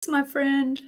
my friend.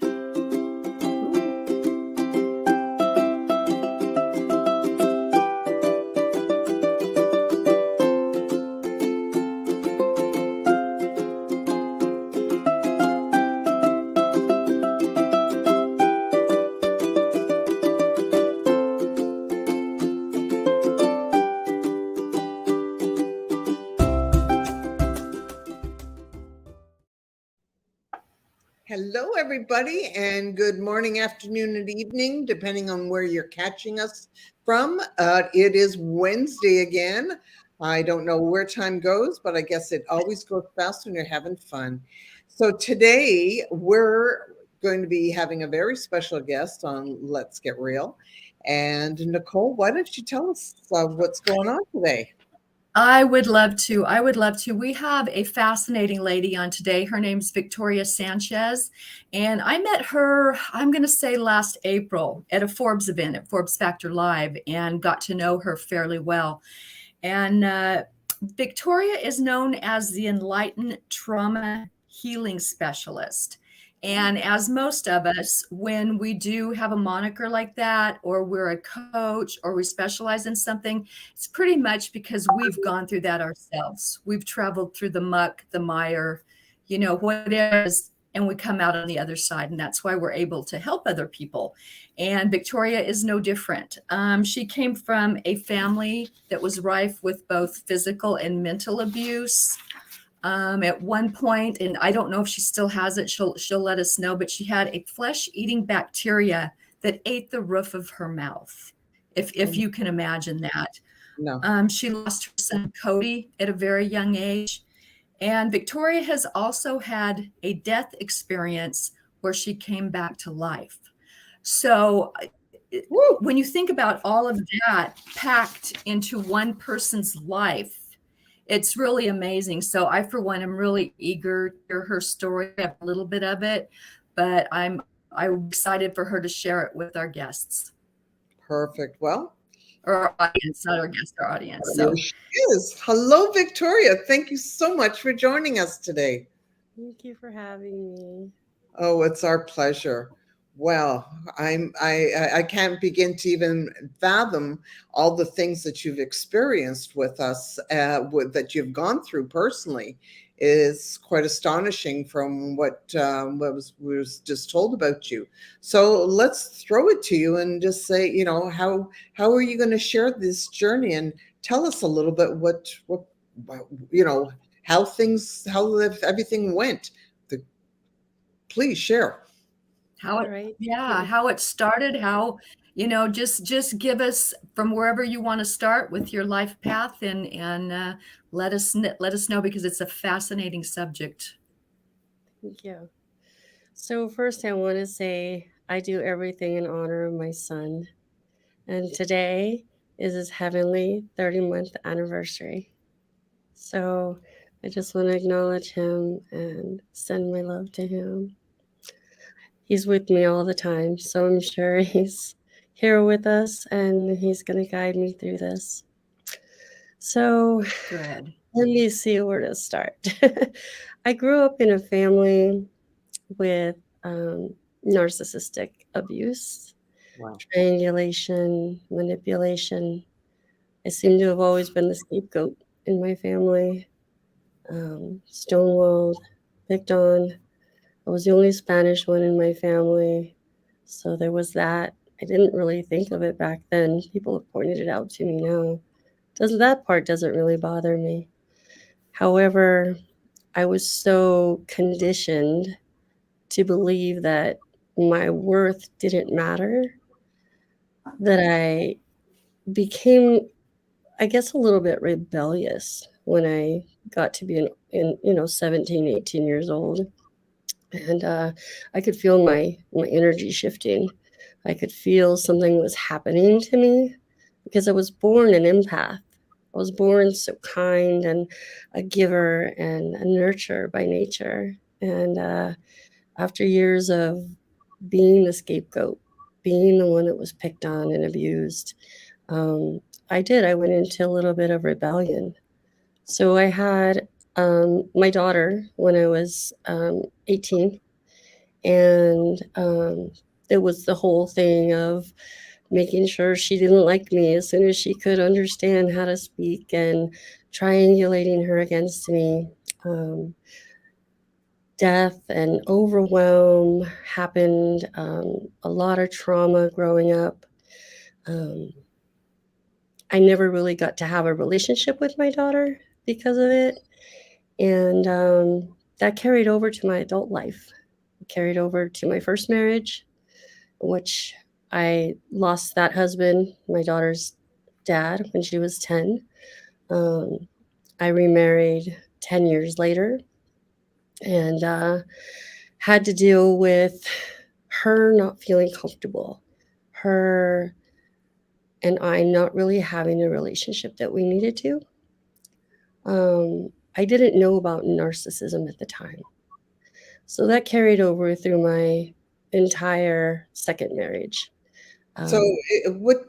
Hello, everybody, and good morning, afternoon, and evening, depending on where you're catching us from. It is Wednesday again. I don't know where time goes, but I guess it always goes fast when you're having fun. So today we're going to be having a very special guest on Let's Get Real. And Nicole, why don't you tell us what's going on today? I would love to. We have a fascinating lady on today. Her name's Victoria Sanchez. And I met her, I'm going to say last April at a Forbes event at Forbes Factor Live and got to know her fairly well. And Victoria is known as the enlightened trauma healing specialist. And as most of us, when we do have a moniker like that, or we're a coach, or we specialize in something, it's pretty much because we've gone through that ourselves. We've traveled through the muck, the mire, what it is, and we come out on the other side. And that's why we're able to help other people. And Victoria is no different. She came from a family that was rife with both physical and mental abuse. At one point, and I don't know if she still has it, she'll let us know, but she had a flesh-eating bacteria that ate the roof of her mouth, if you can imagine that. No. She lost her son Cody at a very young age. And Victoria has also had a death experience where she came back to life. So when you think about all of that packed into one person's life, it's really amazing. So I, for one, am really eager to hear her story. I have a little bit of it, but I'm excited for her to share it with our guests. Perfect. Well, or our audience, not our guest, our audience. There she is. Hello, Victoria. Thank you so much for joining us today. Thank you for having me. Oh, it's our pleasure. Well, I can't begin to even fathom all the things that you've experienced with us, that you've gone through personally. Is quite astonishing from what was just told about you. So let's throw it to you and just say, how are you going to share this journey and tell us a little bit what how everything went. Please share. How it started, just give us from wherever you want to start with your life path and let us know, because it's a fascinating subject. Thank you. So first I want to say I do everything in honor of my son. And today is his heavenly 30-month anniversary. So I just want to acknowledge him and send my love to him. He's with me all the time, so I'm sure he's here with us and he's going to guide me through this. So good. Let me see where to start. I grew up in a family with narcissistic abuse, Wow. triangulation, manipulation. I seem to have always been the scapegoat in my family, stonewalled, picked on. I was the only Spanish one in my family, so there was that. I didn't really think of it back then. People have pointed it out to me now. That part doesn't really bother me. However, I was so conditioned to believe that my worth didn't matter that I became, I guess, a little bit rebellious when I got to be 17, 18 years old. And I could feel my energy shifting. I could feel something was happening to me because I was born an empath. I was born so kind and a giver and a nurturer by nature. And after years of being the scapegoat, being the one that was picked on and abused, I went into a little bit of rebellion. So I had my daughter when I was 18, And it was the whole thing of making sure she didn't like me as soon as she could understand how to speak and triangulating her against me. Death and overwhelm happened, a lot of trauma growing up. I never really got to have a relationship with my daughter because of it. And that carried over to my adult life, carried over to my first marriage, which I lost that husband, my daughter's dad, when she was 10. I remarried 10 years later and had to deal with her not feeling comfortable, her and I not really having a relationship that we needed to. I didn't know about narcissism at the time. So that carried over through my entire second marriage. So,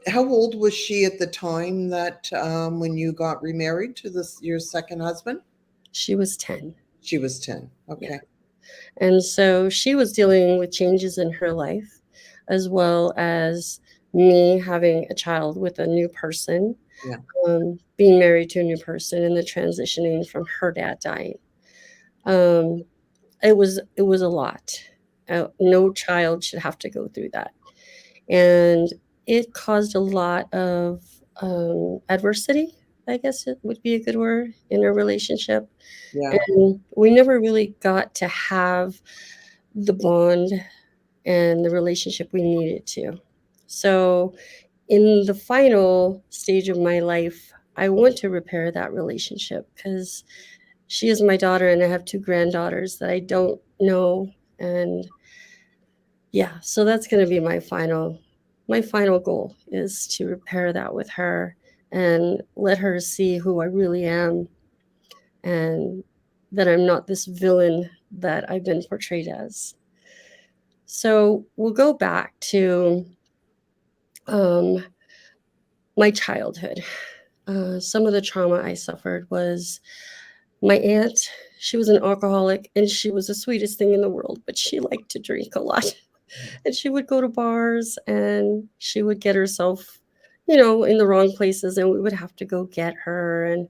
how old was she at the time that when you got remarried to your second husband? She was 10. She was 10. Yeah. Okay. And so she was dealing with changes in her life, as well as me having a child with a new person, Yeah. being married to a new person, and the transitioning from her dad dying. It was a lot. No child should have to go through that, and it caused a lot of adversity. I guess it would be a good word in a relationship. Yeah. And we never really got to have the bond and the relationship we needed to. So, in the final stage of my life, I want to repair that relationship because she is my daughter and I have two granddaughters that I don't know. And yeah, so that's going to be my final goal is to repair that with her and let her see who I really am and that I'm not this villain that I've been portrayed as. So we'll go back to my childhood. Some of the trauma I suffered was my aunt. She was an alcoholic and she was the sweetest thing in the world, but she liked to drink a lot. And she would go to bars and she would get herself, in the wrong places, and we would have to go get her. And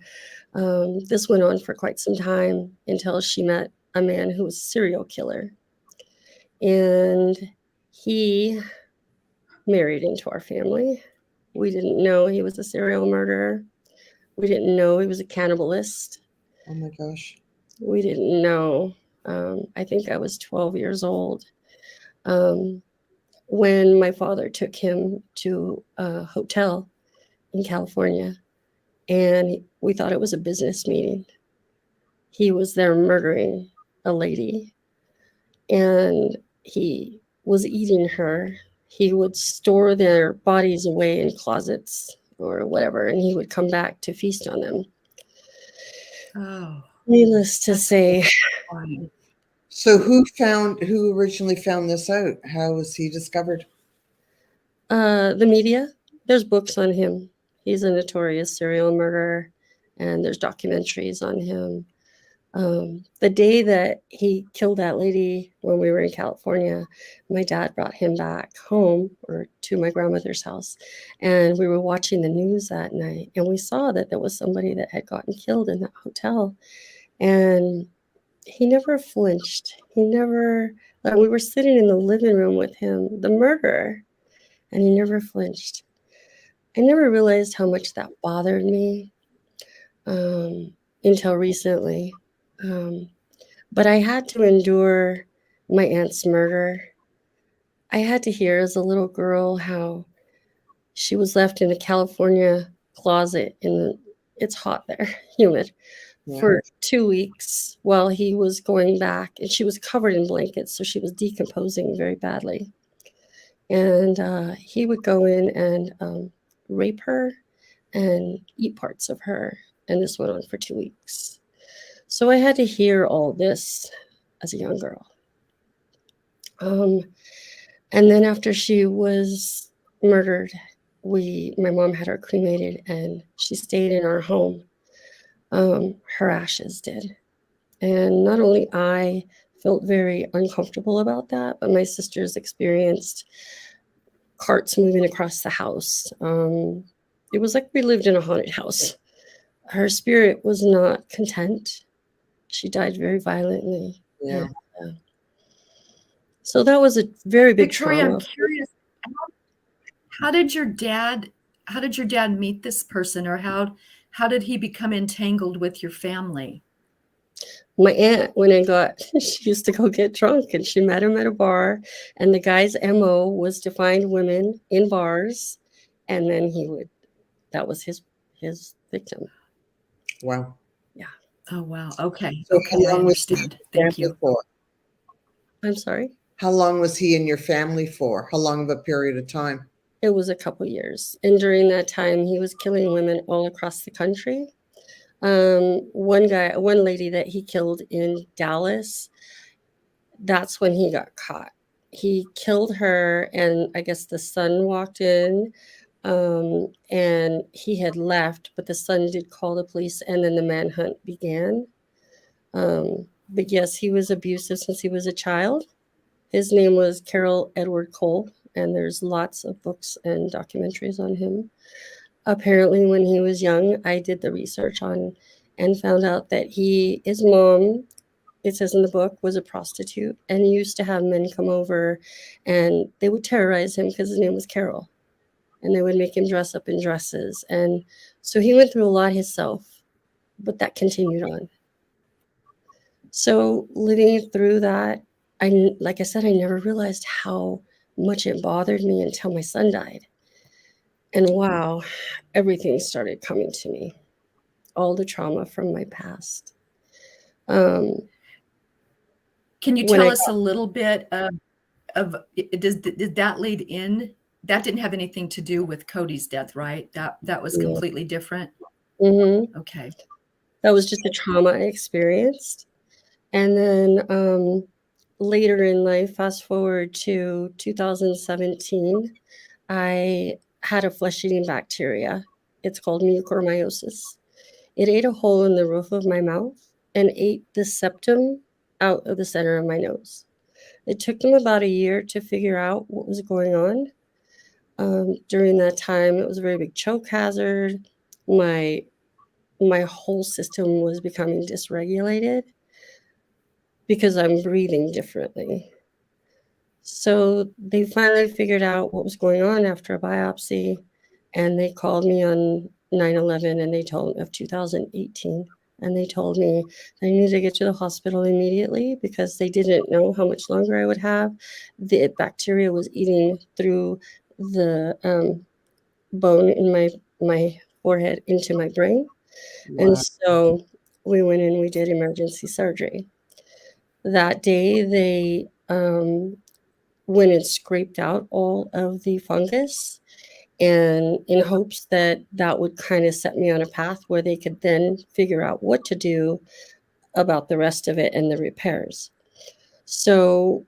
this went on for quite some time until she met a man who was a serial killer. And he married into our family. We didn't know he was a serial murderer. We didn't know he was a cannibalist. Oh my gosh. We didn't know. I think I was 12 years old when my father took him to a hotel in California, and we thought it was a business meeting. He was there murdering a lady, and he was eating her. He would store their bodies away in closets or whatever, and he would come back to feast on them. Oh, Needless to say, fine. So who originally found this out? How was he discovered? the media, there's books on him. He's a notorious serial murderer, and there's documentaries on him. The day that he killed that lady when we were in California, my dad brought him back home or to my grandmother's house. And we were watching the news that night and we saw that there was somebody that had gotten killed in that hotel. And he never flinched. We were sitting in the living room with him, the murderer, and he never flinched. I never realized how much that bothered me until recently. But I had to endure my aunt's murder. I had to hear as a little girl how she was left in a California closet it's hot there, humid, for 2 weeks while he was going back, and she was covered in blankets, so she was decomposing very badly. And he would go in and rape her and eat parts of her, and this went on for 2 weeks. So I had to hear all this as a young girl. And then after she was murdered, my mom had her cremated and she stayed in our home. Her ashes did. And not only I felt very uncomfortable about that. But my sisters experienced carts moving across the house. It was like we lived in a haunted house. Her spirit was not content. She died very violently. Yeah. And, so that was a very big Victoria, trauma. I'm curious. How did your dad meet this person, or how did he become entangled with your family? My aunt, when I got, she used to go get drunk, and she met him at a bar, and the guy's MO was to find women in bars, and then that was his victim. Wow. Yeah. Oh, wow. Okay. So Okay, I how long was he in understand. your Thank family you. for? I'm sorry? How long was he in your family for? How long of a period of time? It was a couple years, and during that time, he was killing women all across the country. One lady that he killed in Dallas, that's when he got caught. He killed her, and I guess the son walked in, and he had left, but the son did call the police, and then the manhunt began. But yes, he was abusive since he was a child. His name was Carol Edward Cole, and there's lots of books and documentaries on him. Apparently, when he was young, I did the research on and found out that his mom, it says in the book, was a prostitute and used to have men come over and they would terrorize him because his name was Carol. And they would make him dress up in dresses. And so he went through a lot himself, but that continued on. So living through that, like I said, I never realized how much it bothered me until my son died. And wow, everything started coming to me, all the trauma from my past. Um, Can you when tell I us a little bit of did that lead in? That didn't have anything to do with Cody's death, right? That was got, completely different. mm-hmm, Okay. that was just a trauma I experienced. And then later in life, fast forward to 2017, I had a flesh-eating bacteria. It's called mucormyosis. It ate a hole in the roof of my mouth and ate the septum out of the center of my nose. It took them about a year to figure out what was going on. During that time, it was a very big choke hazard. My whole system was becoming dysregulated because I'm breathing differently. So they finally figured out what was going on after a biopsy, and they called me on 9/11 and they told of 2018, and they told me I needed to get to the hospital immediately because they didn't know how much longer I would have. The bacteria was eating through the bone in my forehead into my brain, and Wow. so we went in. We did emergency surgery. That day, they went and scraped out all of the fungus, and in hopes that that would kind of set me on a path where they could then figure out what to do about the rest of it and the repairs. So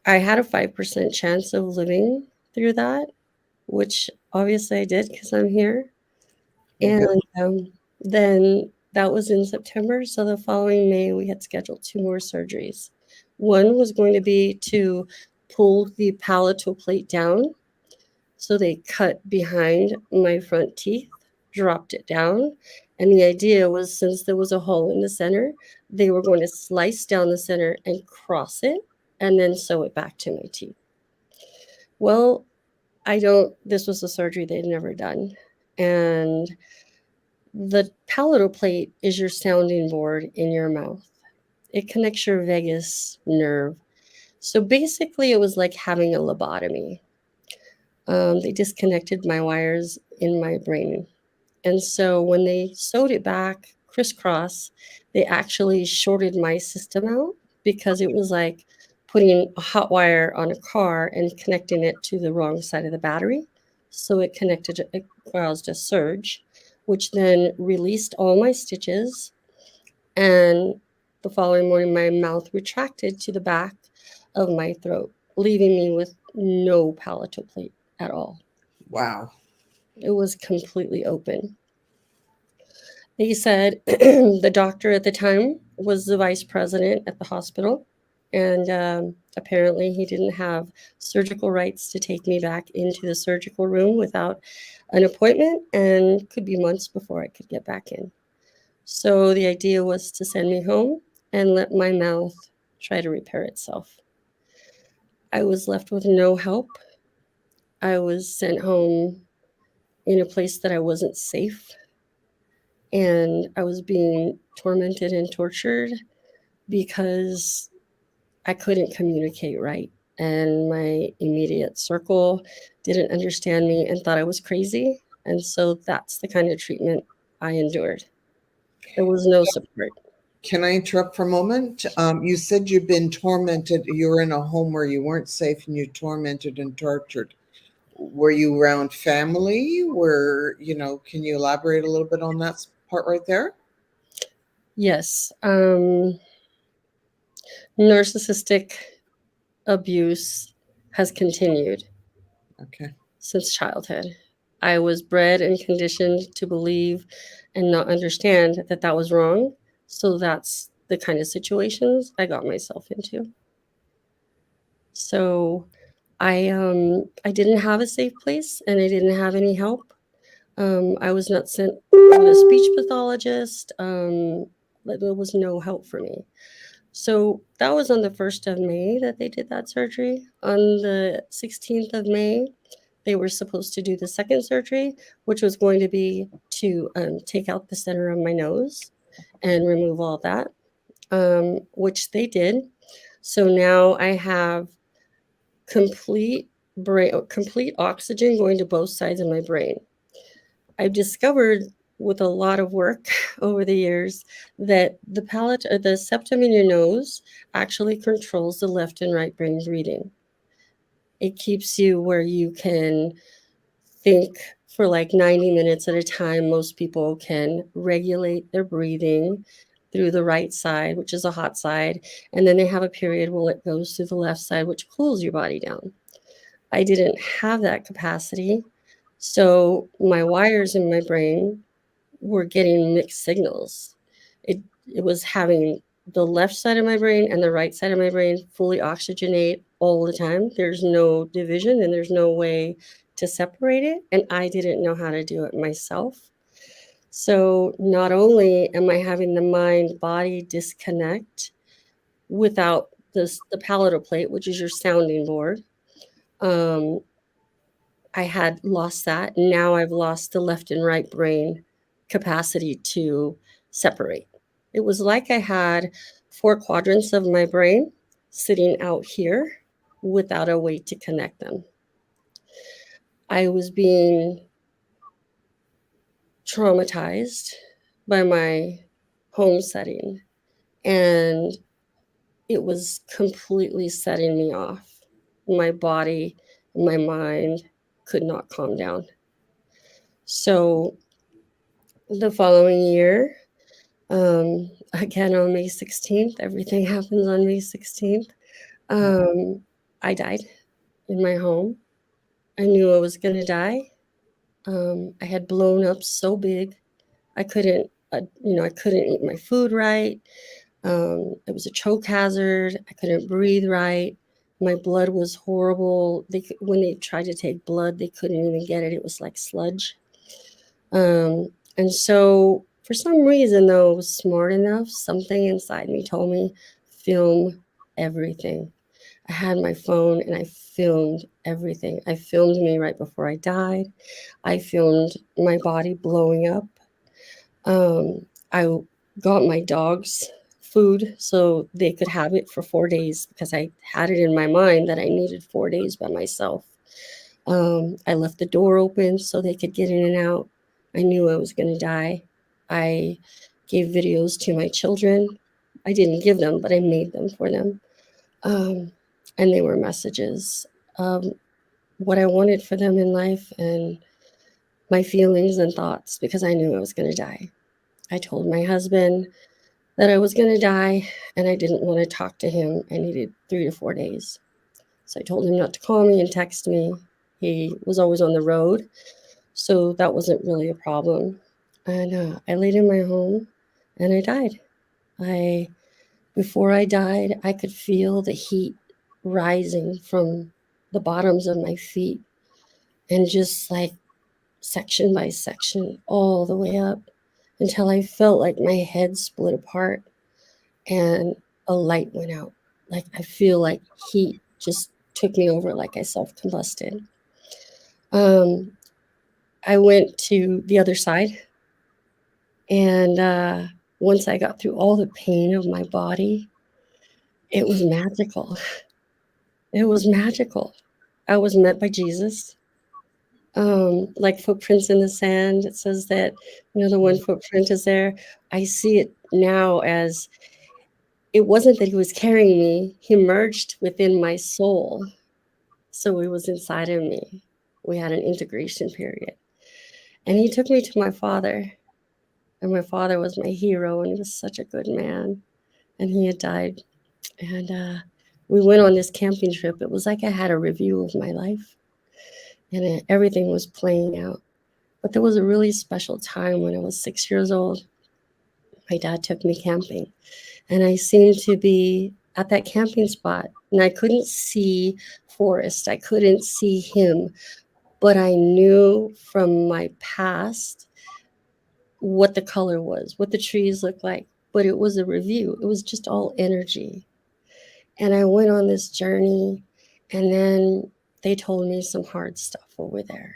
I had a 5% chance of living through that, which obviously I did because I'm here. Good. And then that was in September. So the following May, we had scheduled 2 more surgeries. One was going to be to pull the palatal plate down. So they cut behind my front teeth, dropped it down. And the idea was, since there was a hole in the center, they were going to slice down the center and cross it and then sew it back to my teeth. Well, this was a surgery they'd never done. And the palatal plate is your sounding board in your mouth. It connects your vagus nerve. So basically, it was like having a lobotomy. They disconnected my wires in my brain. And so when they sewed it back crisscross, they actually shorted my system out because it was like putting a hot wire on a car and connecting it to the wrong side of the battery. So it caused a surge, which then released all my stitches. And the following morning, my mouth retracted to the back of my throat, leaving me with no palatal plate at all. Wow. It was completely open. They said the doctor at the time was the vice president at the hospital. And apparently he didn't have surgical rights to take me back into the surgical room without an appointment, and could be months before I could get back in. So the idea was to send me home and let my mouth try to repair itself. I was left with no help. I was sent home in a place that I wasn't safe, and I was being tormented and tortured because I couldn't communicate right. And my immediate circle didn't understand me and thought I was crazy. And so that's the kind of treatment I endured. There was no support. Can I interrupt for a moment? You said you've been tormented. You were in a home where you weren't safe and you tormented and tortured. Were you around family? Can you elaborate a little bit on that part right there? Yes. Narcissistic abuse has continued Okay. since childhood. I was bred and conditioned to believe and not understand that that was wrong. So that's the kind of situations I got myself into. So I didn't have a safe place and I didn't have any help. I was not sent with a speech pathologist. There was no help for me. So that was on the 1st of May that they did that surgery. On the 16th of May, they were supposed to do the second surgery, which was going to be to take out the center of my nose and remove all that, which they did. So now I have complete oxygen going to both sides of my brain. I've discovered with a lot of work over the years that the palate or the septum in your nose actually controls the left and right brain breathing. It keeps you where you can think for like 90 minutes at a time. Most people can regulate their breathing through the right side, which is a hot side, and then they have a period where it goes through the left side, which cools your body down. I didn't have that capacity. So my wires in my brain were getting mixed signals. It was having the left side of my brain and the right side of my brain fully oxygenate all the time. There's no division and there's no way to separate it. And I didn't know how to do it myself. So not only am I having the mind body disconnect without the palatal plate, which is your sounding board, I had lost that. Now I've lost the left and right brain capacity to separate. It was like I had 4 quadrants of my brain sitting out here without a way to connect them. I was being traumatized by my home setting, and it was completely setting me off. My body, my mind could not calm down. So the following year, again on May 16th, everything happens on May 16th. I died in my home. I knew I was going to die. I had blown up so big, I couldn't, I couldn't eat my food right. It was a choke hazard. I couldn't breathe right. My blood was horrible. When they tried to take blood, they couldn't even get it. It was like sludge. And so for some reason, though, I was smart enough, something inside me told me, film everything. I had my phone and I filmed everything. I filmed me right before I died. I filmed my body blowing up. I got my dogs food so they could have it for 4 days because I had it in my mind that I needed 4 days by myself. I left the door open so they could get in and out. I knew I was going to die. I gave videos to my children. I didn't give them, but I made them for them. And they were messages of what I wanted for them in life and my feelings and thoughts because I knew I was going to die. I told my husband that I was going to die and I didn't want to talk to him. I needed 3 to 4 days. So I told him not to call me and text me. He was always on the road, so that wasn't really a problem. And I laid in my home and I died. I Before I died, I could feel the heat rising from the bottoms of my feet and just like section by section all the way up until I felt like my head split apart and a light went out. Like I feel like heat just took me over, like I self-combusted. I went to the other side, and once I got through all the pain of my body, it was magical. It was magical. I was met by Jesus. Like footprints in the sand. It says that, the one footprint is there. I see it now as it wasn't that he was carrying me, he merged within my soul. So he was inside of me. We had an integration period. And he took me to my father. And my father was my hero, and he was such a good man. And he had died. And we went on this camping trip. It was like I had a review of my life, and everything was playing out. But there was a really special time when I was 6 years old. My dad took me camping, and I seemed to be at that camping spot, and I couldn't see forest. I couldn't see him, but I knew from my past what the color was, what the trees looked like. But it was a review. It was just all energy. And I went on this journey, and then they told me some hard stuff over there.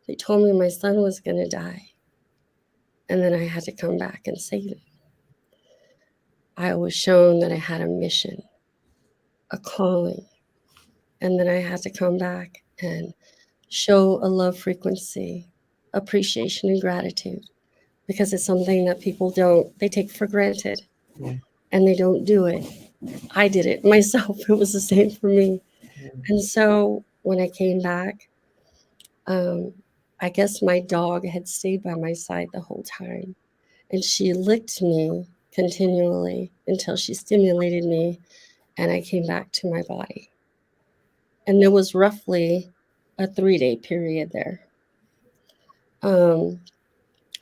They told me my son was going to die, and then I had to come back and save him. I was shown that I had a mission, a calling, and then I had to come back and show a love frequency, appreciation, and gratitude, because it's something that people they take for granted, and they don't do it. I did it myself. It was the same for me. And so when I came back, I guess my dog had stayed by my side the whole time, and she licked me continually until she stimulated me, and I came back to my body. And there was roughly a 3-day period there.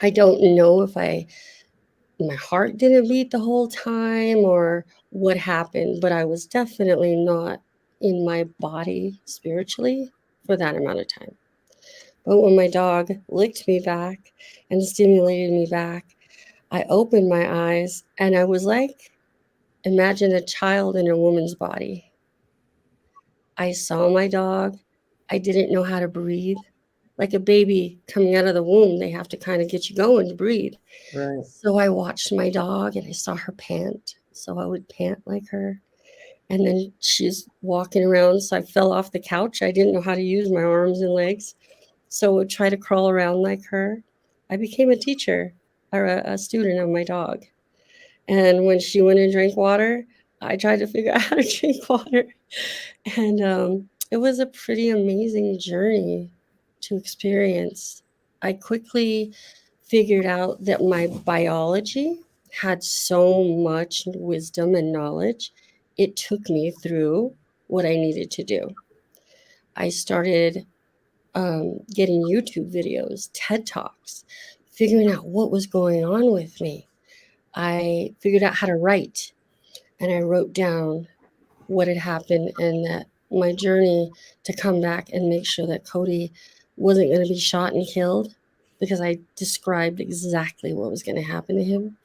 I don't know if my heart didn't beat the whole time or what happened, but I was definitely not in my body spiritually for that amount of time. But when my dog licked me back and stimulated me back, I opened my eyes, and I was like, imagine a child in a woman's body. I saw my dog. I didn't know how to breathe. Like a baby coming out of the womb, they have to kind of get you going to breathe. Right. So I watched my dog, and I saw her pant. So I would pant like her. And then she's walking around. So I fell off the couch. I didn't know how to use my arms and legs. So I would try to crawl around like her. I became a teacher or a student of my dog. And when she went and drank water, I tried to figure out how to drink water. And it was a pretty amazing journey to experience. I quickly figured out that my biology had so much wisdom and knowledge. It took me through what I needed to do. I started getting YouTube videos, TED Talks, figuring out what was going on with me. I figured out how to write, and I wrote down what had happened and that my journey to come back and make sure that Cody wasn't going to be shot and killed, because I described exactly what was going to happen to him.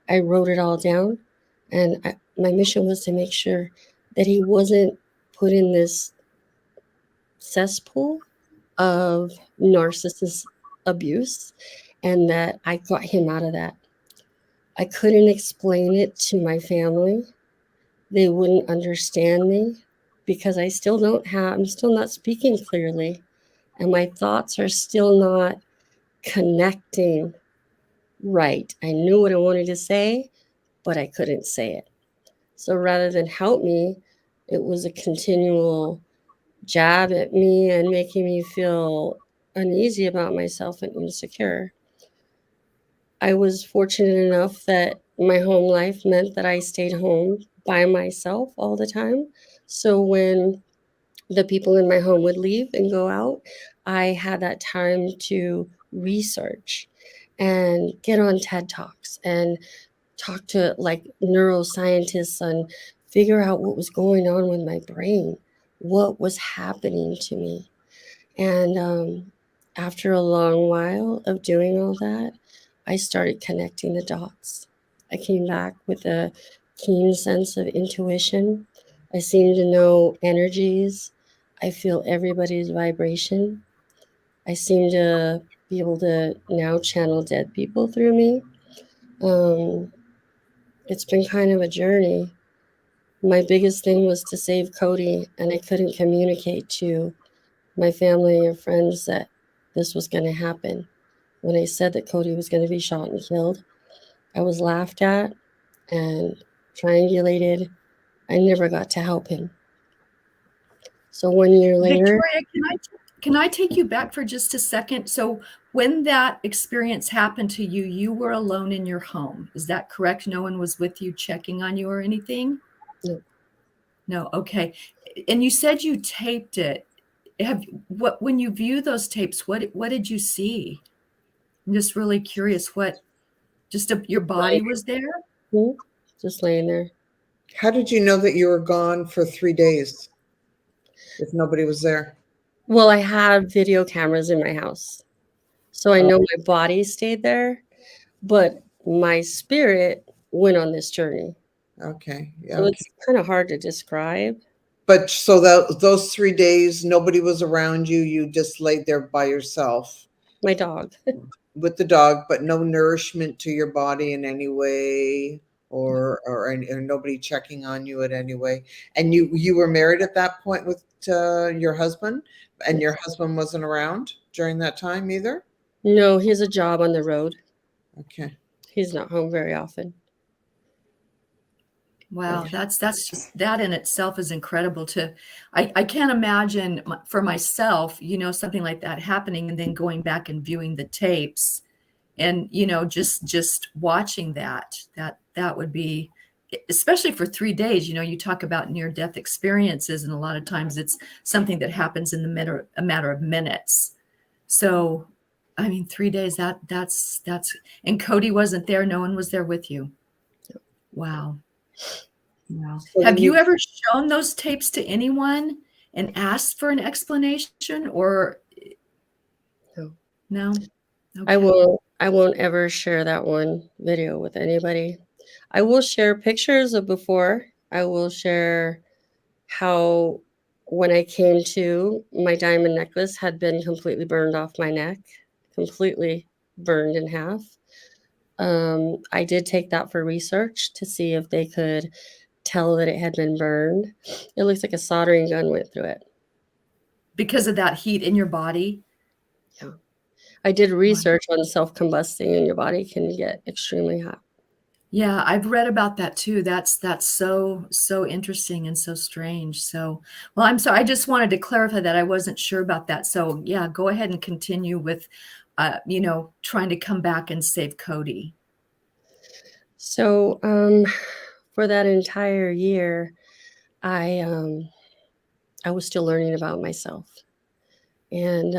I wrote it all down, and my mission was to make sure that he wasn't put in this cesspool of narcissist abuse, and that I got him out of that. I couldn't explain it to my family. They wouldn't understand me because I'm still not speaking clearly, and my thoughts are still not connecting right. I knew what I wanted to say, but I couldn't say it. So rather than help me, it was a continual jab at me and making me feel uneasy about myself and insecure. I was fortunate enough that my home life meant that I stayed home by myself all the time. So when the people in my home would leave and go out, I had that time to research and get on TED Talks and talk to like neuroscientists and figure out what was going on with my brain, what was happening to me. And after a long while of doing all that, I started connecting the dots. I came back with a keen sense of intuition. I seem to know energies. I feel everybody's vibration. I seem to be able to now channel dead people through me. Um, it's been kind of a journey. My biggest thing was to save Cody, and I couldn't communicate to my family or friends that this was going to happen. When I said that Cody was going to be shot and killed, I was laughed at and triangulated. I never got to help him. So 1 year later, Victoria, can I take you back for just a second? So when that experience happened to you, you were alone in your home. Is that correct? No one was with you checking on you or anything? no, No, okay. And you said you taped it. When you view those tapes, what did you see? I'm just really curious your body was there? just laying there. How did you know that you were gone for 3 days if nobody was there? Well, I had video cameras in my house. So I Oh, know my body stayed there, but my spirit went on this journey. okay. So Okay. it's kind of hard to describe. But so that those 3 days, nobody was around you. You just laid there by yourself My dog. with the dog, but no nourishment to your body in any way, or nobody checking on you in any way. And you were married at that point with your husband, and your husband wasn't around during that time either. No, he has a job on the road. Okay. He's not home very often. Wow, that's just that in itself is incredible I can't imagine for myself, something like that happening and then going back and viewing the tapes and, just watching that would be, especially for 3 days, you talk about near death experiences, and a lot of times it's something that happens in a matter of minutes. So, I mean, 3 days, and Cody wasn't there. No one was there with you. Wow. Wow. So Have when you you ever shown those tapes to anyone and asked for an explanation or No. no? I Okay. won't ever share that one video with anybody. I will share pictures of before. I will share how when I came to, my diamond necklace had been completely burned off my neck, completely burned in half. I did take that for research to see if they could tell that it had been burned. It looks like a soldering gun went through it. Because of that heat in your body? Yeah. I did Wow. research on self-combusting, and your body can get extremely hot. Yeah, I've read about that too. That's so interesting and so strange. So, well, I'm sorry. I just wanted to clarify that I wasn't sure about that. So, yeah, go ahead and continue with, trying to come back and save Cody. So, for that entire year, I I was still learning about myself, and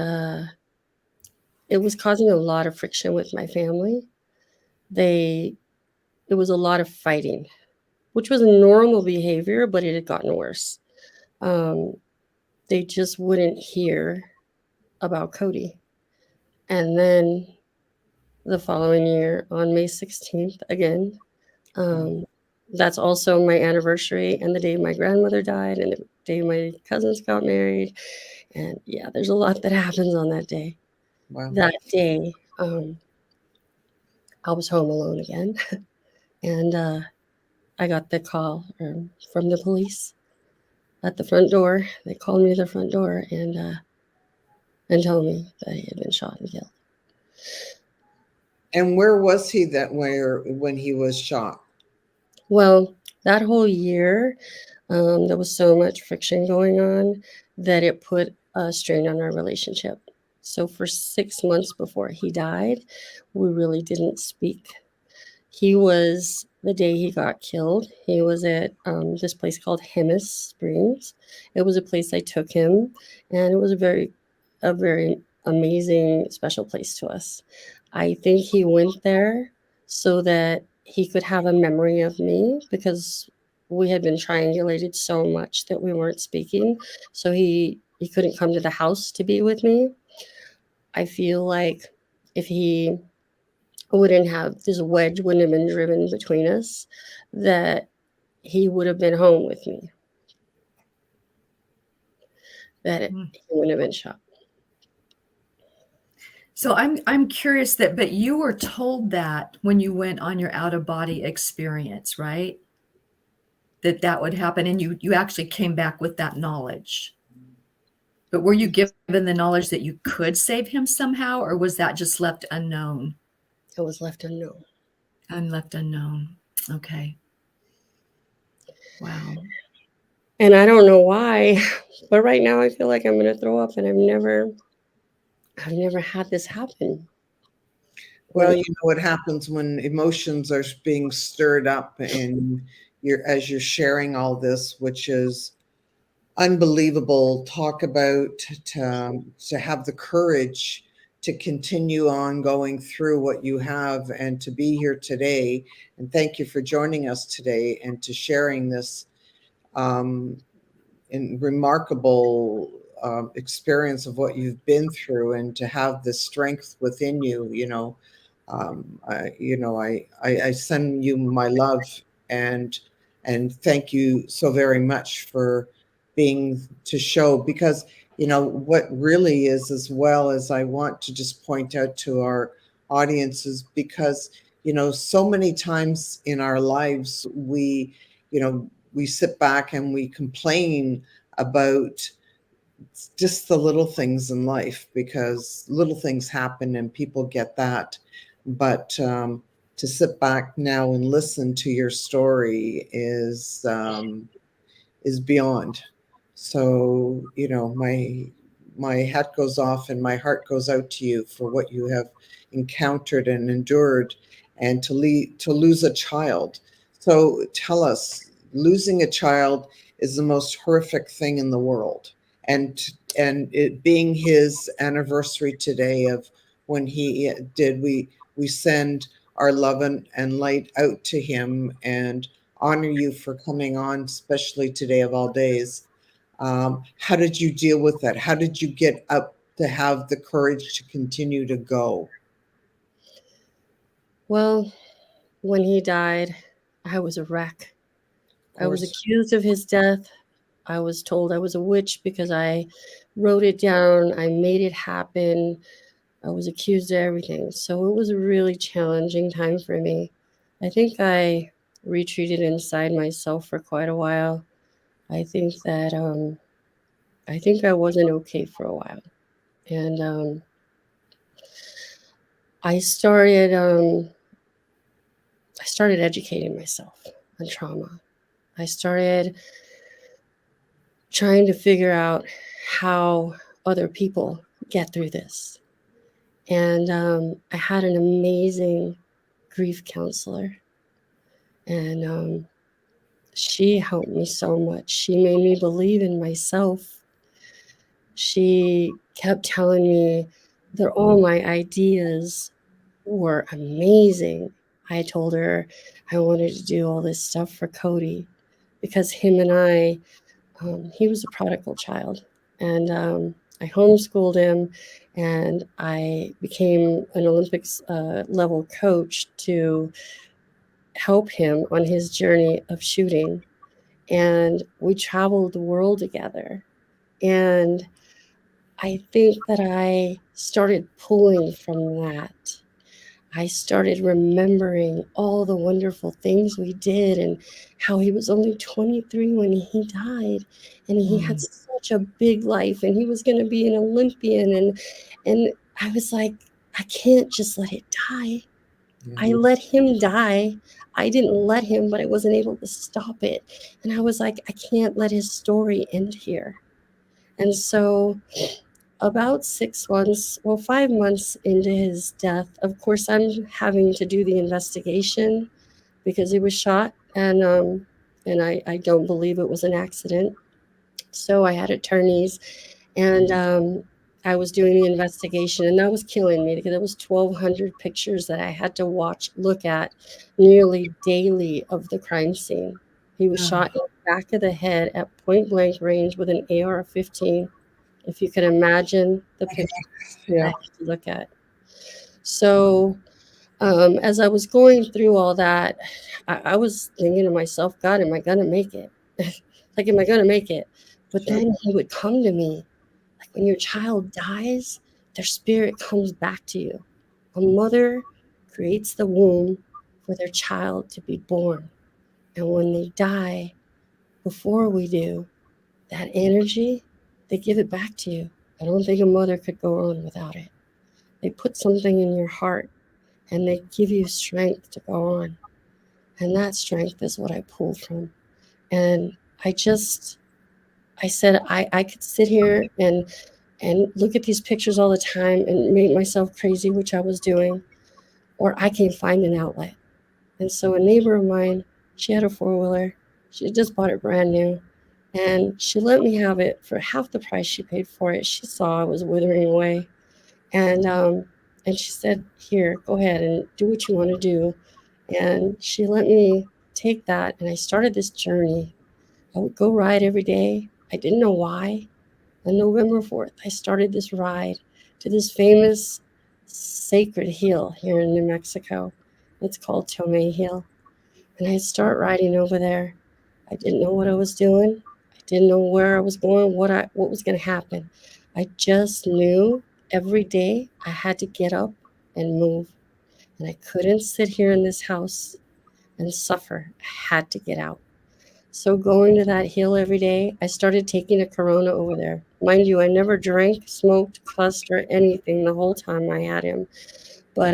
it was causing a lot of friction with my family. They It was a lot of fighting, which was a normal behavior, but it had gotten worse. Um, they just wouldn't hear about Cody. And then the following year, on May 16th, again, um, that's also my anniversary and the day my grandmother died and the day my cousins got married. And yeah, there's a lot that happens on that day. wow. That day, I was home alone again. And I got the call from the police at the front door. They called me to the front door and told me that he had been shot and killed. And where was he when he was shot? Well, that whole year, there was so much friction going on that it put a strain on our relationship. So for 6 months before he died, we really didn't speak. He was the day he got killed. He was at this place called Hemis Springs. It was a place I took him, and it was a very amazing, special place to us. I think he went there so that he could have a memory of me, because we had been triangulated so much that we weren't speaking. So he couldn't come to the house to be with me. I feel like if he wouldn't have, this wedge wouldn't have been driven between us, that he would have been home with me, that he wouldn't have been shot. So I'm curious that, but you were told that when you went on your out of body experience, right? That would happen, and you actually came back with that knowledge. But were you given the knowledge that you could save him somehow, or was that just left unknown? It was left unknown. And left unknown. Okay. Wow. And I don't know why, but right now I feel like I'm going to throw up, and I've never had this happen. Well, you know what happens when emotions are being stirred up, and as you're sharing all this, which is unbelievable. Talk about to have the courage to continue on going through what you have, and to be here today. And thank you for joining us today, and to sharing this in remarkable experience of what you've been through, and to have the strength within you. I send you my love, and thank you so very much for being to show, because what really is, as well as I want to just point out to our audiences, because so many times in our lives we sit back and we complain about just the little things in life, because little things happen and people get that. But to sit back now and listen to your story is beyond. So my hat goes off and my heart goes out to you for what you have encountered and endured, and to lose a child. So tell us, losing a child is the most horrific thing in the world, and it being his anniversary today of when he did, we send our love and light out to him, and honor you for coming on, especially today of all days. How did you deal with that? How did you get up to have the courage to continue to go? Well, when he died, I was a wreck. Of I was course. accused of his death. I was told I was a witch because I wrote it down. I made it happen. I was accused of everything. So it was a really challenging time for me. I think I retreated inside myself for quite a while. I think that I wasn't okay for a while, and I started educating myself on trauma. I started trying to figure out how other people get through this. And I had an amazing grief counselor, and she helped me so much. She made me believe in myself. She kept telling me that all my ideas were amazing. I told her I wanted to do all this stuff for Cody, because him and I, he was a prodigal child, and I homeschooled him, and I became an Olympics level coach to help him on his journey of shooting. And we traveled the world together. And I think that I started pulling from that. I started remembering all the wonderful things we did, and how he was only 23 when he died, and he had such a big life, and he was going to be an Olympian, and I was like, I can't just let it die. I let him die. I didn't let him, but I wasn't able to stop it. And I was like, I can't let his story end here. And so about 6 months, well, 5 months into his death, of course, I'm having to do the investigation because he was shot, and I don't believe it was an accident. So I had attorneys, and I was doing the investigation, and that was killing me because it was 1,200 pictures that I had to look at nearly daily of the crime scene. He was shot in the back of the head at point blank range with an AR-15. If you can imagine the picture I Yeah. had to look at. So as I was going through all that, I was thinking to myself, God, am I going to make it? Like, am I going to make it? But Sure. then he would come to me. Like when your child dies, their spirit comes back to you. A mother creates the womb for their child to be born. And when they die, before we do, that energy, they give it back to you. I don't think a mother could go on without it. They put something in your heart and they give you strength to go on. And that strength is what I pull from. And I said, I could sit here and look at these pictures all the time and make myself crazy, which I was doing, or I can find an outlet. And so a neighbor of mine, she had a four-wheeler. She just bought it brand new. And she let me have it for half the price she paid for it. She saw I was withering away. And she said, here, go ahead and do what you want to do. And she let me take that, and I started this journey. I would go ride every day. I didn't know why. On November 4th, I started this ride to this famous sacred hill here in New Mexico. It's called Tomei Hill. And I start riding over there. I didn't know what I was doing. I didn't know where I was going, what was going to happen. I just knew every day I had to get up and move. And I couldn't sit here in this house and suffer. I had to get out. So going to that hill every day, I started taking a Corona over there. Mind you, I never drank, smoked, cussed, or anything the whole time I had him. But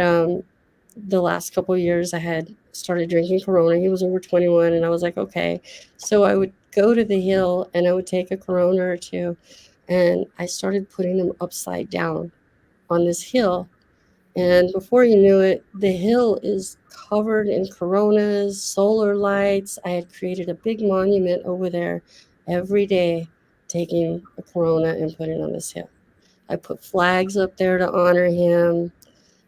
the last couple of years, I had started drinking Corona. He was over 21, and I was like, okay. So I would go to the hill, and I would take a Corona or two, and I started putting them upside down on this hill. And before you knew it, the hill is covered in coronas, solar lights. I had created a big monument over there every day, taking a corona and putting it on this hill. I put flags up there to honor him.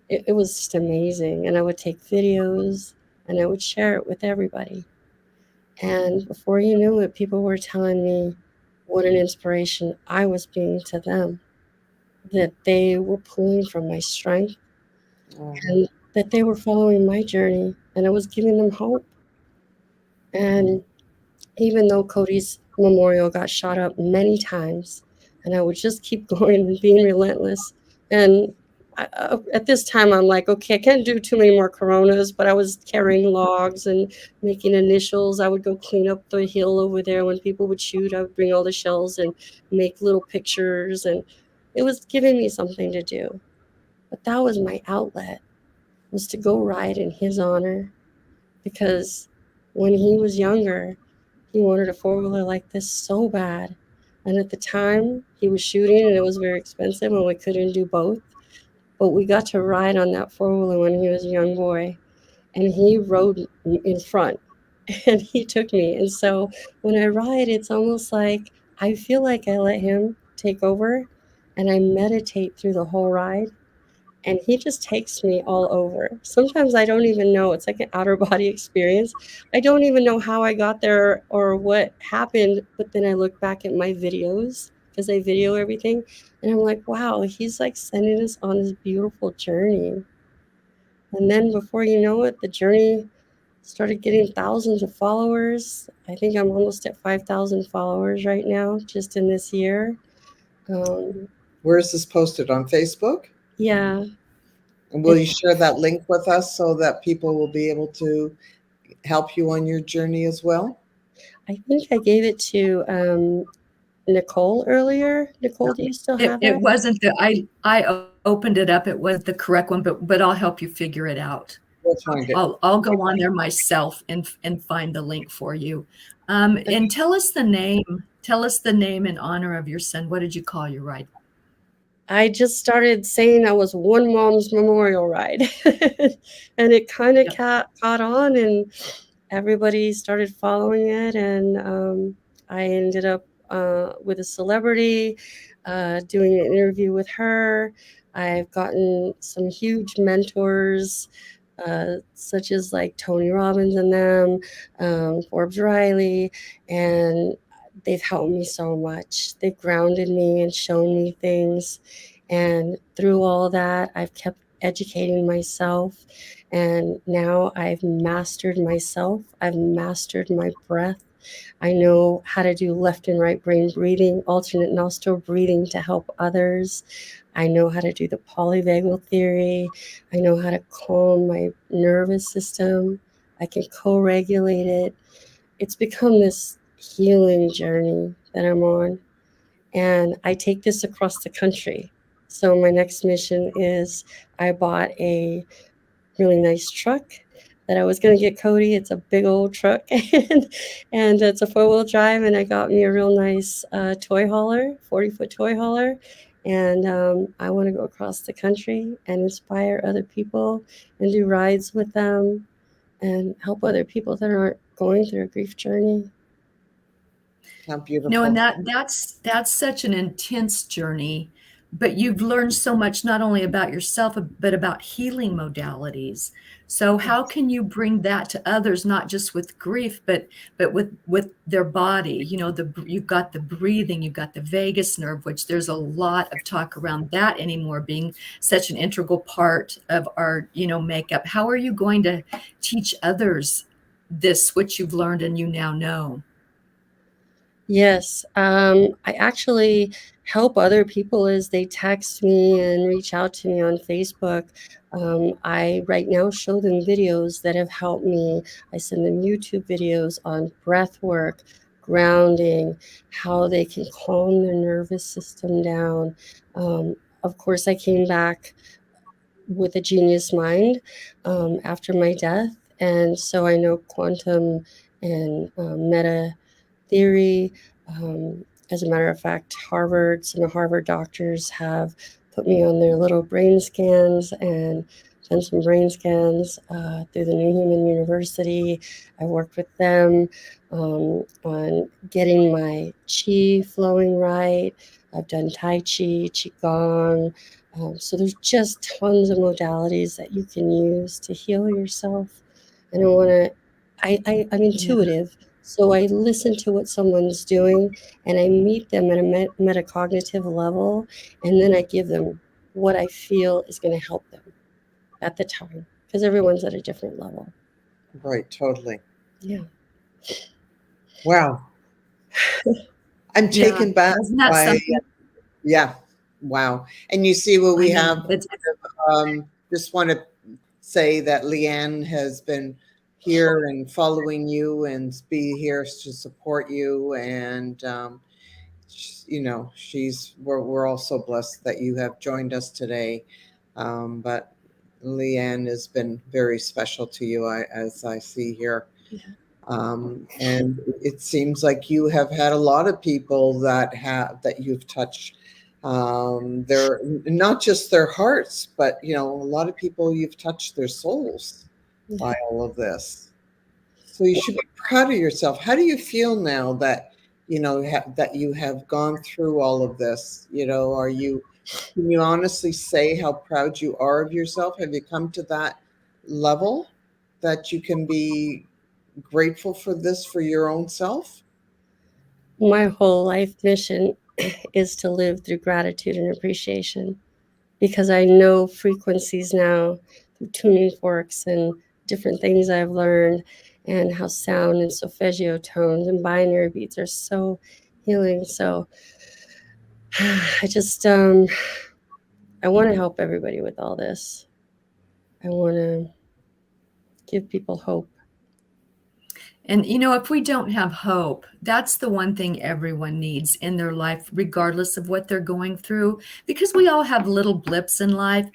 It was just amazing. And I would take videos and I would share it with everybody. And before you knew it, people were telling me what an inspiration I was being to them, that they were pulling from my strength and that they were following my journey and I was giving them hope. And even though Cody's memorial got shot up many times, and I would just keep going and being relentless. And at this time, I'm like, okay, I can't do too many more coronas, but I was carrying logs and making initials. I would go clean up the hill over there. When people would shoot, I would bring all the shells and make little pictures. And it was giving me something to do. But that was my outlet, was to go ride in his honor, because when he was younger, he wanted a four-wheeler like this so bad. And at the time, he was shooting and it was very expensive and we couldn't do both. But we got to ride on that four-wheeler when he was a young boy. And he rode in front and he took me. And so when I ride, it's almost like I feel like I let him take over and I meditate through the whole ride, and he just takes me all over. Sometimes I don't even know. It's like an outer body experience. I don't even know how I got there or what happened, but then I look back at my videos because I video everything, and I'm like, wow, he's like sending us on this beautiful journey. And then before you know it, the journey started getting thousands of followers. I think I'm almost at 5,000 followers right now, just in this year. Where is this posted, on Facebook? Yeah. And will you share that link with us so that people will be able to help you on your journey as well? I think I gave it to Nicole earlier. Nicole, do you still have It it? wasn't I opened it up. It wasn't the correct one, but I'll help you figure it out. We'll find it. I'll go on there myself and find the link for you. And tell us the name. Tell us the name in honor of your son. What did you call your ride? I just started saying I was One Mom's Memorial Ride, and it kind of caught on, and everybody started following it, and I ended up with a celebrity. doing an interview with her. I've gotten some huge mentors, such as like Tony Robbins and them, Forbes Riley, and they've helped me so much. They've grounded me and shown me things. And through all that, I've kept educating myself. And now I've mastered myself. I've mastered my breath. I know how to do left and right brain breathing, alternate nostril breathing to help others. I know how to do the polyvagal theory. I know how to calm my nervous system. I can co regulate it. It's become this healing journey that I'm on. And I take this across the country. So, my next mission is I bought a really nice truck that I was going to get Cody. It's a big old truck, and it's a 4-wheel drive. And I got me a real nice toy hauler, 40-foot toy hauler. And I want to go across the country and inspire other people and do rides with them and help other people that aren't going through a grief journey. How No, and beautiful. that's such an intense journey, but you've learned so much not only about yourself but about healing modalities. So how can you bring that to others, not just with grief, but with their body? You know, you've got the breathing, you've got the vagus nerve, which there's a lot of talk around that anymore being such an integral part of our, makeup. How are you going to teach others this, which you've learned and you now know? Yes, I actually help other people as they text me and reach out to me on Facebook. I right now show them videos that have helped me. I send them YouTube videos on breath work, grounding, how they can calm their nervous system down. Of course, I came back with a genius mind after my death, and so I know quantum and meta theory. As a matter of fact, some Harvard doctors have put me on their little brain scans and done some brain scans through the New Human University. I worked with them on getting my chi flowing right. I've done Tai Chi, Qigong. So there's just tons of modalities that you can use to heal yourself. And I'm Yeah. intuitive. So I listen to what someone's doing and I meet them at a metacognitive level, and then I give them what I feel is going to help them at the time because everyone's at a different level. Right, totally. Yeah. Wow. I'm Yeah. taken back Isn't that by, something? yeah, wow. And you see what I we know. have. Just want to say that Leanne has been here and following you and be here to support you. And, we're all so blessed that you have joined us today. But Leanne has been very special to you, as I see here. Yeah. And it seems like you have had a lot of people that you've touched. They're not just their hearts, but a lot of people you've touched their souls Yeah. by all of this. So you should be proud of yourself. How do you feel now that that you have gone through all of this? Can you honestly say how proud you are of yourself? Have you come to that level that you can be grateful for this for your own self? My whole life mission is to live through gratitude and appreciation because I know frequencies now through tuning forks and different things I've learned, and how sound and solfeggio tones and binary beats are so healing. So I just I want to help everybody with all this. I want to give people hope. And if we don't have hope, that's the one thing everyone needs in their life, regardless of what they're going through, because we all have little blips in life.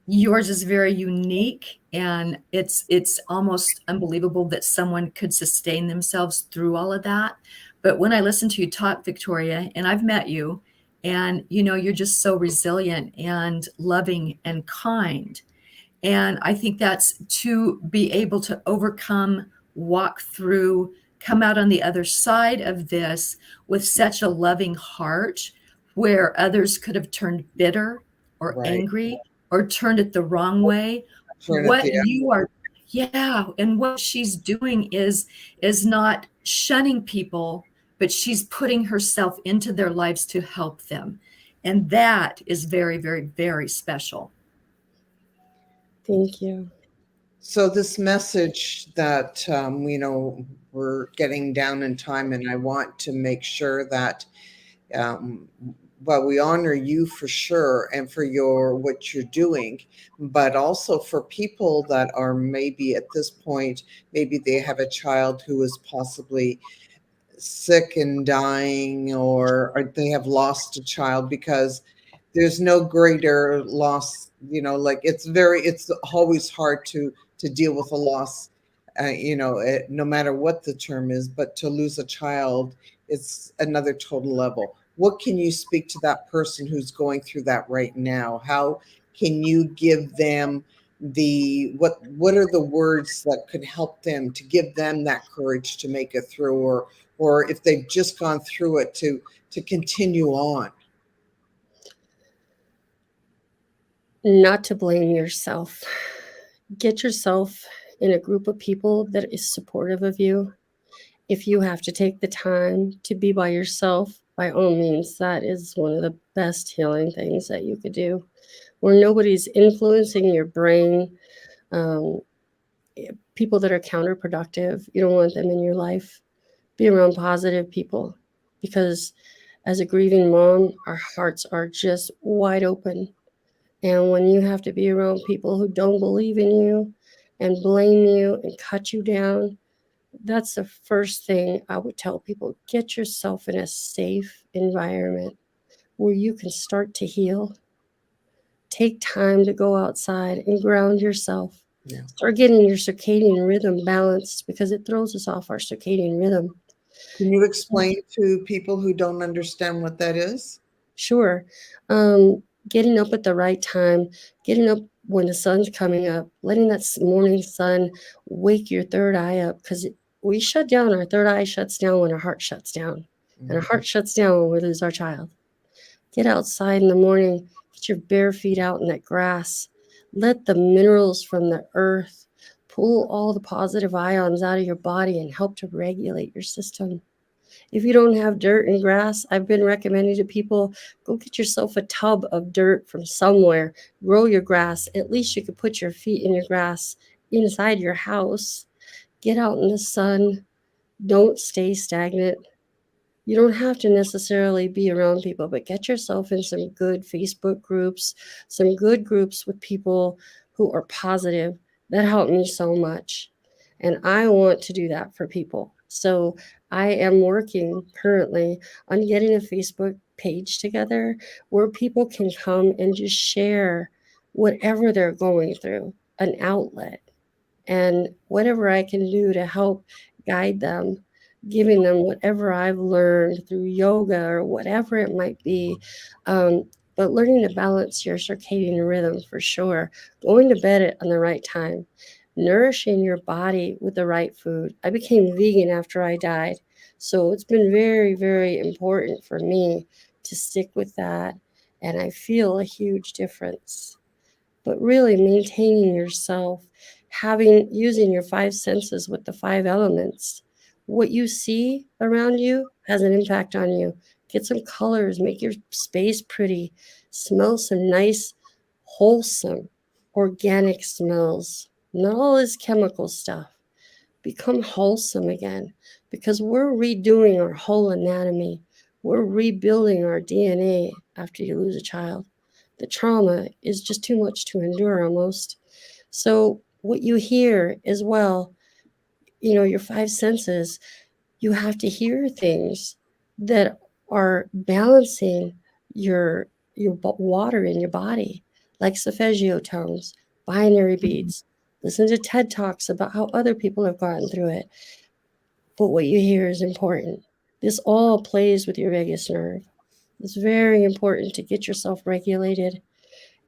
Yours is very unique, and it's almost unbelievable that someone could sustain themselves through all of that. But when I listen to you talk, Victoria, and I've met you, and you're just so resilient and loving and kind. And I think that's to be able to overcome, walk through, come out on the other side of this with such a loving heart, where others could have turned bitter or Right. angry or turned it the wrong way. Turn it the Yeah, and what she's doing is not shunning people, but she's putting herself into their lives to help them. And that is very, very, very special. Thank you. So this message that we're getting down in time, and I want to make sure that um, well, we honor you for sure, and for your what you're doing, but also for people that are maybe at this point, maybe they have a child who is possibly sick and dying, or they have lost a child, because there's no greater loss, like it's always hard to deal with a loss, no matter what the term is, but to lose a child, it's another total level. What can you speak to that person who's going through that right now? How can you give them what are the words that could help them, to give them that courage to make it through, or if they've just gone through it, to continue on? Not to blame yourself. Get yourself in a group of people that is supportive of you. If you have to take the time to be by yourself, by all means, that is one of the best healing things that you could do, where nobody's influencing your brain. Um, People that are counterproductive, you don't want them in your life. Be around positive people, because as a grieving mom, our hearts are just wide open. And when you have to be around people who don't believe in you and blame you and cut you down, that's the first thing I would tell people. Get yourself in a safe environment where you can start to heal. Take time to go outside and ground yourself. Yeah. Start getting your circadian rhythm balanced, because it throws us off our circadian rhythm. Can you explain to people who don't understand what that is? Sure. Getting up at the right time, getting up when the sun's coming up, letting that morning sun wake your third eye up, because we shut down, our third eye shuts down when our heart shuts down. And our heart shuts down when we lose our child. Get outside in the morning, get your bare feet out in that grass. Let the minerals from the earth pull all the positive ions out of your body and help to regulate your system. If you don't have dirt and grass, I've been recommending to people, go get yourself a tub of dirt from somewhere, grow your grass. At least you could put your feet in your grass inside your house. Get out in the sun. Don't stay stagnant. You don't have to necessarily be around people, but get yourself in some good Facebook groups, some good groups with people who are positive. That helped me so much. And I want to do that for people. So I am working currently on getting a Facebook page together where people can come and just share whatever they're going through, an outlet, and whatever I can do to help guide them, giving them whatever I've learned through yoga or whatever it might be. But learning to balance your circadian rhythm for sure, going to bed on the right time, nourishing your body with the right food. I became vegan after I died. So it's been very, very important for me to stick with that. And I feel a huge difference. But really maintaining yourself, using your five senses with the five elements. What you see around you has an impact on you. Get some colors, make your space pretty, smell some nice, wholesome, organic smells. Not all this chemical stuff. Become wholesome again, because we're redoing our whole anatomy. We're rebuilding our DNA after you lose a child. The trauma is just too much to endure almost. So, what you hear as well, your five senses, you have to hear things that are balancing your water in your body, like solfeggio tones, binary beats. Listen to TED Talks about how other people have gone through it. But what you hear is important. This all plays with your vagus nerve. It's very important to get yourself regulated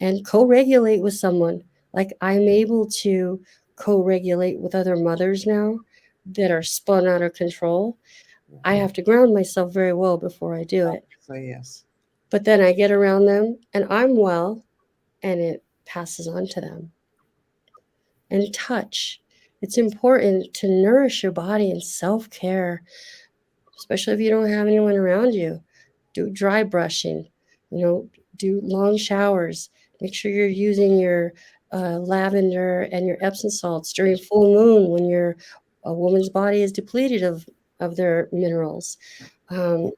and co-regulate with someone. Like, I'm able to co-regulate with other mothers now that are spun out of control. I have to ground myself very well before I do it. So yes. But then I get around them and I'm well, and it passes on to them. And touch. It's important to nourish your body in self-care, especially if you don't have anyone around you. Do dry brushing, do long showers. Make sure you're using your lavender and your Epsom salts during full moon when a woman's body is depleted of their minerals. Um,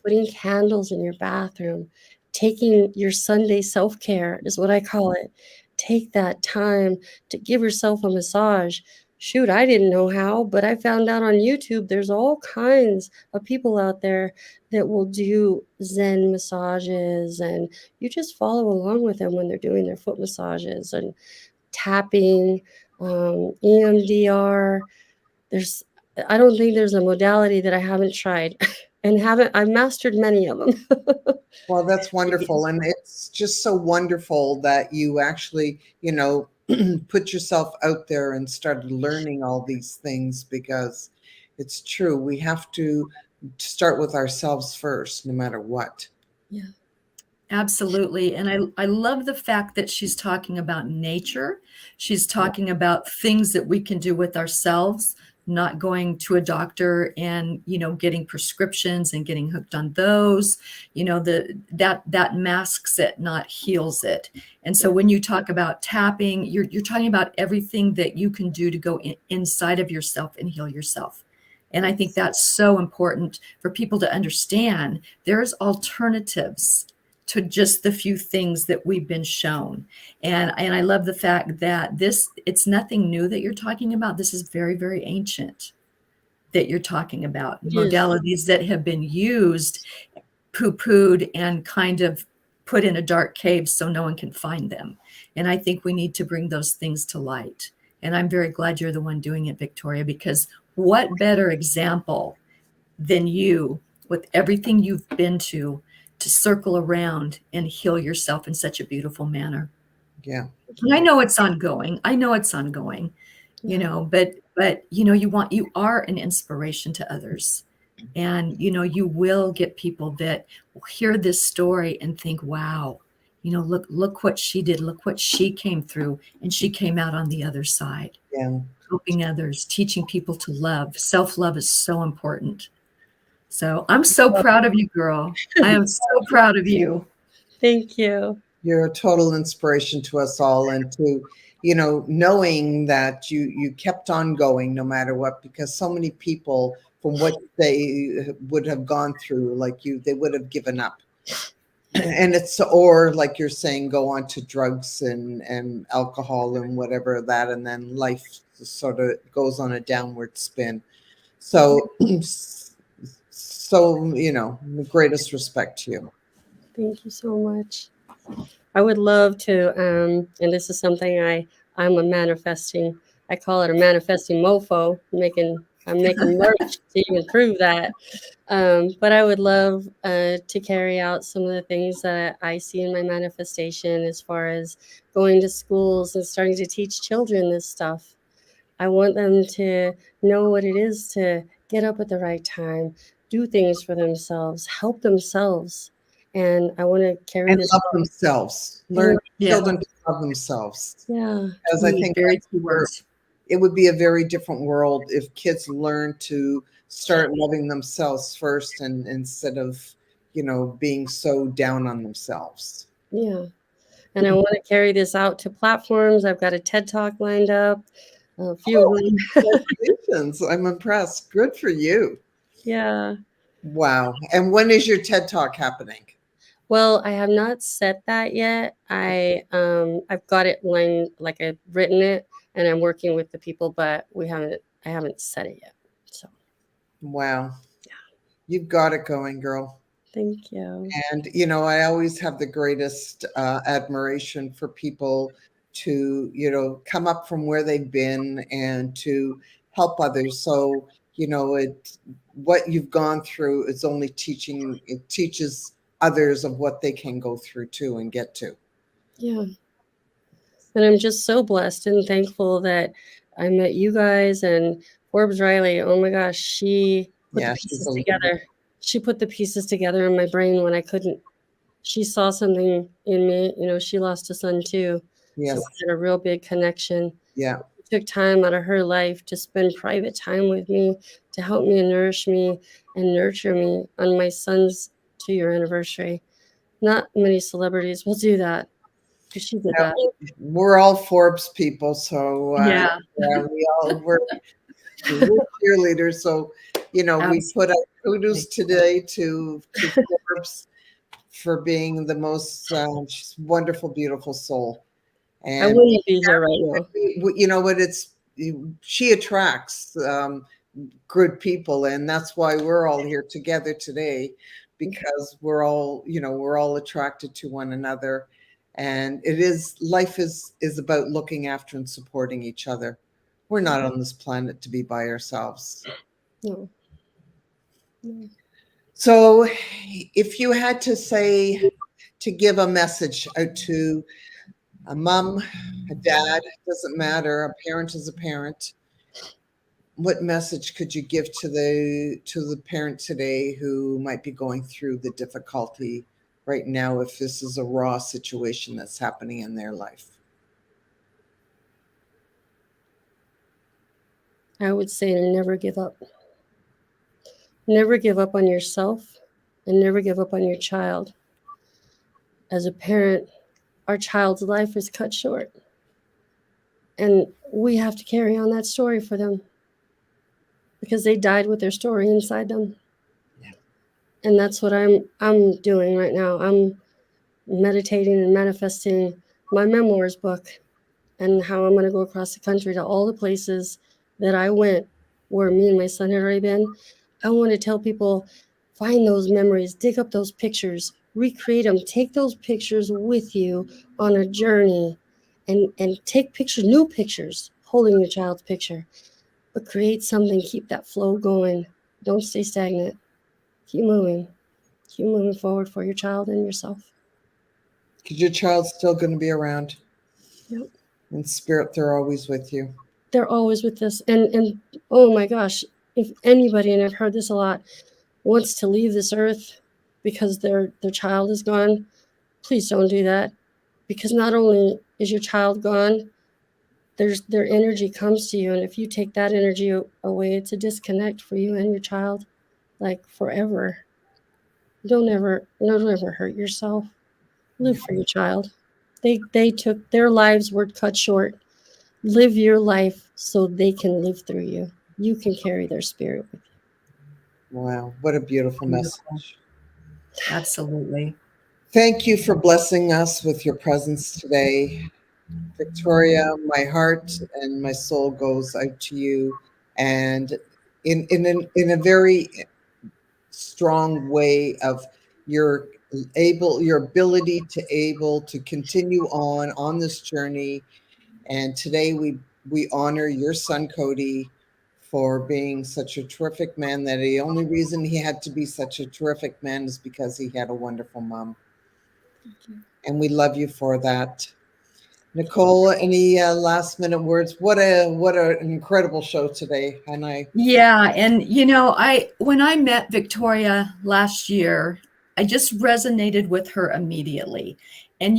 Putting candles in your bathroom, taking your Sunday self-care is what I call it. Take that time to give yourself a massage. Shoot, I didn't know how, but I found out on YouTube there's all kinds of people out there that will do Zen massages, and you just follow along with them when they're doing their foot massages and tapping, EMDR. I don't think there's a modality that I haven't tried and I've mastered many of them. Well, that's wonderful. And it's just so wonderful that you actually, put yourself out there and started learning all these things, because it's true. We have to start with ourselves first, no matter what. Yeah. Absolutely. And I love the fact that she's talking about nature. She's talking about things that we can do with ourselves, not going to a doctor and, getting prescriptions and getting hooked on those. That masks it, not heals it. And so when you talk about tapping, you're talking about everything that you can do to go inside of yourself and heal yourself. And I think that's so important for people to understand. There's alternatives to just the few things that we've been shown. And I love the fact that it's nothing new that you're talking about. This is very, very ancient that you're talking about. Yes. Modalities that have been used, poo-pooed, and kind of put in a dark cave so no one can find them. And I think we need to bring those things to light. And I'm very glad you're the one doing it, Victoria, because what better example than you, with everything you've been to circle around and heal yourself in such a beautiful manner. Yeah. And I know it's ongoing. But you are an inspiration to others. And, you will get people that will hear this story and think, wow, look what she did. Look what she came through. And she came out on the other side. Yeah. Helping others, teaching people to love. Self-love is so important. So I'm so proud of you, girl. I am so proud of you. Thank you. You're a total inspiration to us all, and to, knowing that you kept on going no matter what, because so many people, from what they would have gone through, like you, they would have given up. And or like you're saying, go on to drugs and alcohol and whatever that, and then life sort of goes on a downward spin. So the greatest respect to you. Thank you so much. I would love to, and this is something I'm a manifesting. I call it a manifesting mofo. I'm making merch to even prove that. But I would love to carry out some of the things that I see in my manifestation, as far as going to schools and starting to teach children this stuff. I want them to know what it is to get up at the right time, do things for themselves, help themselves. And I want to carry And this love on. themselves. Learn Yeah. children to love themselves. Yeah. Because I think very key words. it would be a very different world if kids learn to start loving themselves first, and instead of, being so down on themselves. Yeah. And I want to carry this out to platforms. I've got a TED Talk lined up, a few of them. Congratulations. I'm impressed. Good for you. Yeah. Wow. And when is your TED Talk happening? Well, I have not set that yet. I've got it lined, like I've written it, and I'm working with the people, but I haven't set it yet. So Wow. Yeah. You've got it going, girl. Thank you. And, I always have the greatest admiration for people to, come up from where they've been and to help others. So, what you've gone through is only it teaches others of what they can go through too and get to. Yeah. And I'm just so blessed and thankful that I met you guys and Forbes Riley. Oh my gosh, she put the pieces together. She put the pieces together in my brain when I couldn't. she saw something in me. You know, she lost a son too. So Yes. we had a real big connection. Yeah. She took time out of her life to spend private time with me, to help me and nourish me and nurture me on my son's 2-year anniversary. Not many celebrities will do that, but she did that. We're all Forbes people, so Yeah. we're cheerleaders. So, you know, we put up kudos today to Forbes for being the most wonderful, beautiful soul. I And wouldn't be here right now. you know what? She attracts good people, and that's why we're all here together today, because we're all attracted to one another, and life is about looking after and supporting each other. We're not on this planet to be by ourselves. No. No. So if you had to give a message out to a mom, a dad, doesn't matter, a parent is a parent, what message could you give to the parent today who might be going through the difficulty right now, if this is a raw situation that's happening in their life? I would say to never give up. Never give up on yourself and never give up on your child. As a parent, our child's life is cut short, and we have to carry on that story for them because they died with their story inside them. Yeah. And that's what I'm doing right now. I'm meditating and manifesting my memoirs book and how I'm going to go across the country to all the places that I went where me and my son had already been. I want to tell people, find those memories, dig up those pictures, recreate them, take those pictures with you on a journey, and take pictures, new pictures, holding your child's picture, but create something, keep that flow going. Don't stay stagnant. Keep moving forward for your child and yourself. Because your child's still going to be around. Yep. In spirit, they're always with you. They're always with us. And oh my gosh, if anybody, and I've heard this a lot, wants to leave this earth because their child is gone, please don't do that. Because not only is your child gone, their energy comes to you, and if you take that energy away, it's a disconnect for you and your child, like forever. Don't ever hurt yourself. Live for your child. They took their lives were cut short. Live your life so they can live through you. You can carry their spirit with you. Wow, what a beautiful message. Absolutely. Thank you for blessing us with your presence today, Victoria. My heart and my soul goes out to you, and in a very strong way of your ability to continue on this journey. And today we honor your son Cody for being such a terrific man. That the only reason he had to be such a terrific man is because he had a wonderful mom. And we love you for that. Nicole, any last minute words? What an incredible show today. And Yeah, and when I met Victoria last year, I just resonated with her immediately. And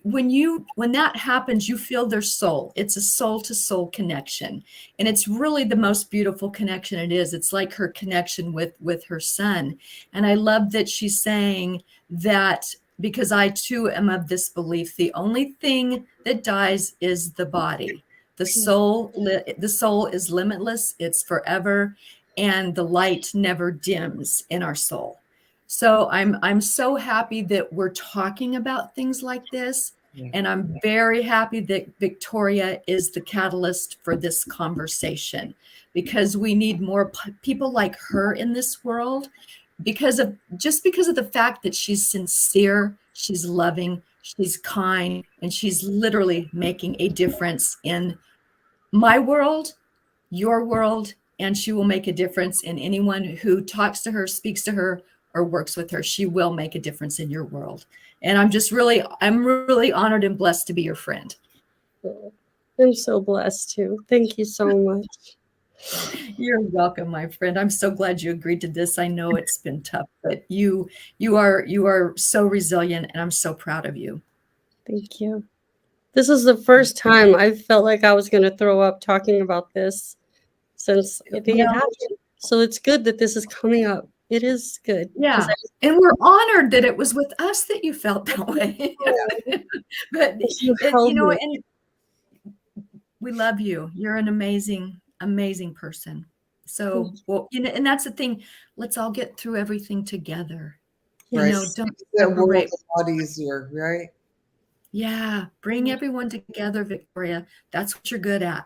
when that happens, you feel their soul. It's a soul to soul connection. And it's really the most beautiful connection it is. It's like her connection with her son. And I love that she's saying that, because I too am of this belief, the only thing that dies is the body. The soul is limitless, it's forever, and the light never dims in our soul. So I'm so happy that we're talking about things like this, and I'm very happy that Victoria is the catalyst for this conversation, because we need more people like her in this world, because of the fact that she's sincere, she's loving, she's kind, and she's literally making a difference in my world, your world, and she will make a difference in anyone who talks to her, speaks to her, or works with her. She will make a difference in your world. And I'm really honored and blessed to be your friend. I'm so blessed too. Thank you so much. You're welcome, my friend. I'm so glad you agreed to this. I know it's been tough, but you are so resilient, and I'm so proud of you. Thank you. This is the first time I felt like I was going to throw up talking about this since I think it Well, happened. So it's good that this is coming up. It is good. 'Cause yeah, and we're honored that it was with us that you felt that way. But you held me. and we love you. You're an amazing, amazing person. So, well, and that's the thing. Let's all get through everything together. Right. Don't Makes the world separate. a lot easier, right? Yeah, bring everyone together, Victoria. That's what you're good at.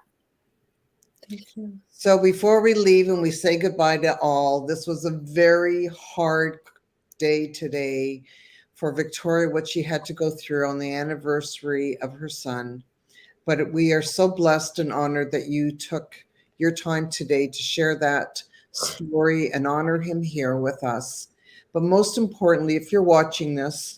Thank you. So before we leave and we say goodbye to all, this was a very hard day today for Victoria, what she had to go through on the anniversary of her son. But we are so blessed and honored that you took your time today to share that story and honor him here with us. But most importantly, if you're watching this,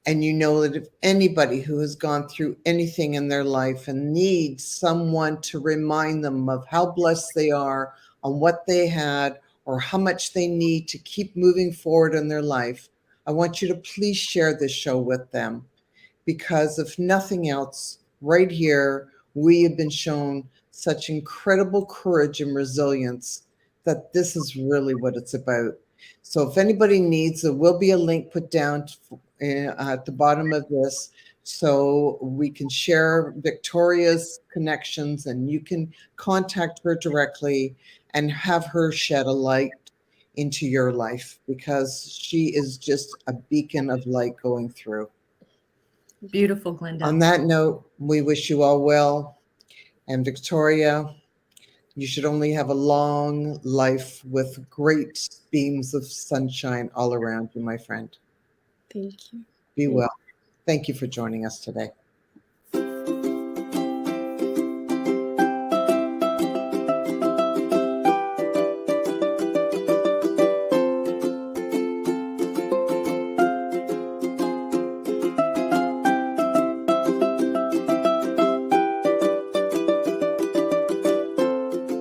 and you know that if anybody who has gone through anything in their life and needs someone to remind them of how blessed they are on what they had or how much they need to keep moving forward in their life, I want you to please share this show with them. Because if nothing else, right here, we have been shown such incredible courage and resilience that this is really what it's about. So if anybody needs, there will be a link put down at the bottom of this so we can share Victoria's connections and you can contact her directly and have her shed a light into your life because she is just a beacon of light going through. Beautiful, Glenda. On that note, we wish you all well. And Victoria, you should only have a long life with great beams of sunshine all around you, my friend. Thank you. Be well. Thank you for joining us today.